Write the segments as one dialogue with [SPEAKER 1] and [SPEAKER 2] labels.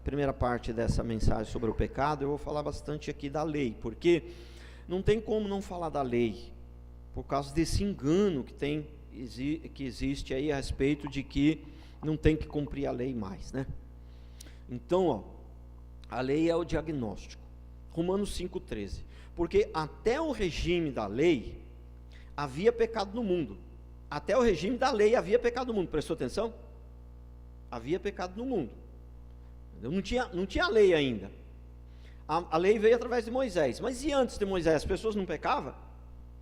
[SPEAKER 1] primeira parte dessa mensagem sobre o pecado, eu vou falar bastante aqui da lei, porque não tem como não falar da lei, por causa desse engano que existe aí a respeito de que não tem que cumprir a lei mais, né? Então, a lei é o diagnóstico. Romanos 5,13. Porque até o regime da lei havia pecado no mundo. Até o regime da lei havia pecado no mundo. Prestou atenção? Havia pecado no mundo. Não tinha lei ainda. A lei veio através de Moisés. Mas e antes de Moisés, as pessoas não pecavam?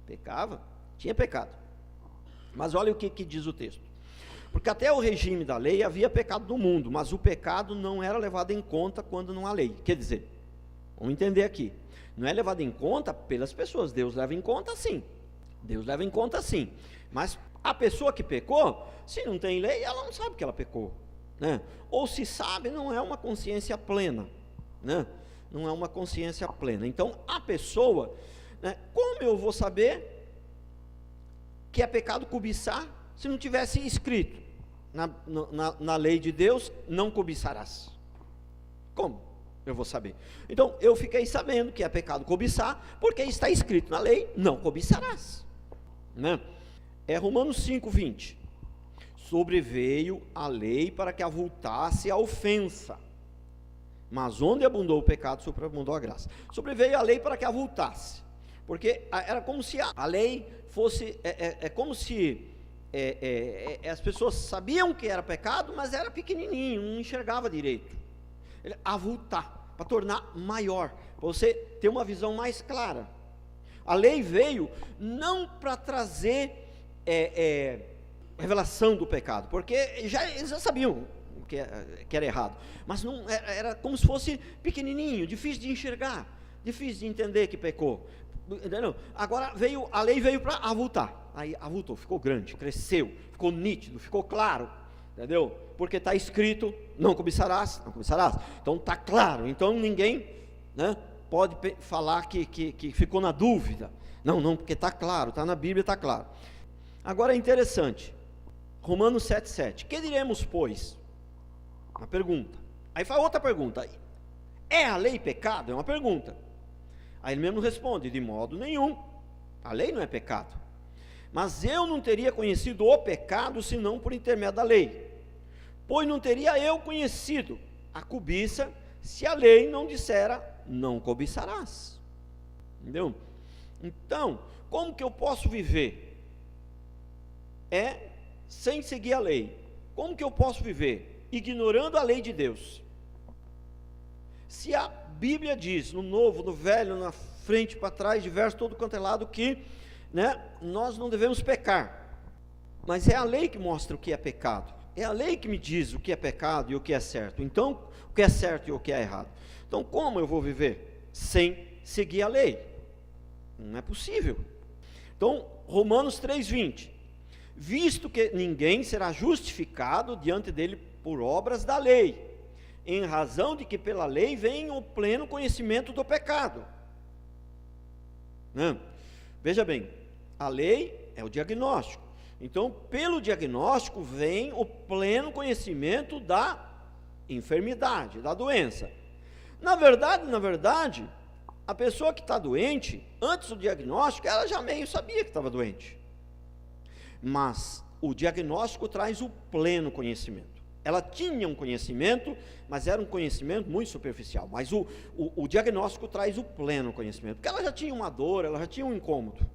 [SPEAKER 1] Pecava, tinha pecado. Mas olha o que diz o texto. Porque até o regime da lei havia pecado no mundo, mas o pecado não era levado em conta quando não há lei. Quer dizer, vamos entender aqui, não é levado em conta pelas pessoas, Deus leva em conta sim. Deus leva em conta sim. Mas a pessoa que pecou, se não tem lei, ela não sabe que ela pecou, né? Ou se sabe, não é uma consciência plena, né? Não é uma consciência plena. Então a pessoa, né, como eu vou saber que é pecado cobiçar se não tivesse escrito na lei de Deus, não cobiçarás? Como eu vou saber? Então eu fiquei sabendo que é pecado cobiçar, porque está escrito na lei, não cobiçarás, né? É Romanos 5,20. Sobreveio a lei para que avultasse a ofensa, mas onde abundou o pecado, superabundou a graça. Sobreveio a lei para que avultasse, porque era como se a lei fosse, como se as pessoas sabiam que era pecado, mas era pequenininho, não enxergava direito. Avultar, para tornar maior, para você ter uma visão mais clara. A lei veio não para trazer revelação do pecado, porque eles já sabiam que era errado, mas não era como se fosse pequenininho, difícil de enxergar, difícil de entender que pecou, entendeu? Agora a lei veio para avultar, aí avultou, ficou grande, cresceu, ficou nítido, ficou claro, entendeu? Porque está escrito, não cobiçarás, não cobiçarás, então está claro, então ninguém, né, pode falar que ficou na dúvida, não, porque está claro, está na Bíblia, está claro. Agora é interessante, Romanos 7,7, que diremos, pois? Uma pergunta. Aí faz outra pergunta, é a lei pecado? É uma pergunta. Aí ele mesmo responde, de modo nenhum, a lei não é pecado, mas eu não teria conhecido o pecado, senão por intermédio da lei, pois não teria eu conhecido a cobiça, se a lei não dissera, não cobiçarás, entendeu? Então, como que eu posso viver sem seguir a lei? Como que eu posso viver ignorando a lei de Deus? Se a Bíblia diz, no Novo, no Velho, na frente, para trás, de verso todo quanto é lado, que, né, nós não devemos pecar, mas é a lei que mostra o que é pecado, é a lei que me diz o que é pecado e o que é certo. Então, o que é certo e o que é errado. Então, como eu vou viver sem seguir a lei? Não é possível. Então, Romanos 3,20, visto que ninguém será justificado diante dele por obras da lei, em razão de que pela lei vem o pleno conhecimento do pecado. Veja bem, a lei é o diagnóstico, então pelo diagnóstico vem o pleno conhecimento da enfermidade, da doença. Na verdade, a pessoa que está doente, antes do diagnóstico, ela já meio sabia que estava doente, mas o diagnóstico traz o pleno conhecimento. Ela tinha um conhecimento, mas era um conhecimento muito superficial, mas o diagnóstico traz o pleno conhecimento, porque ela já tinha uma dor, ela já tinha um incômodo,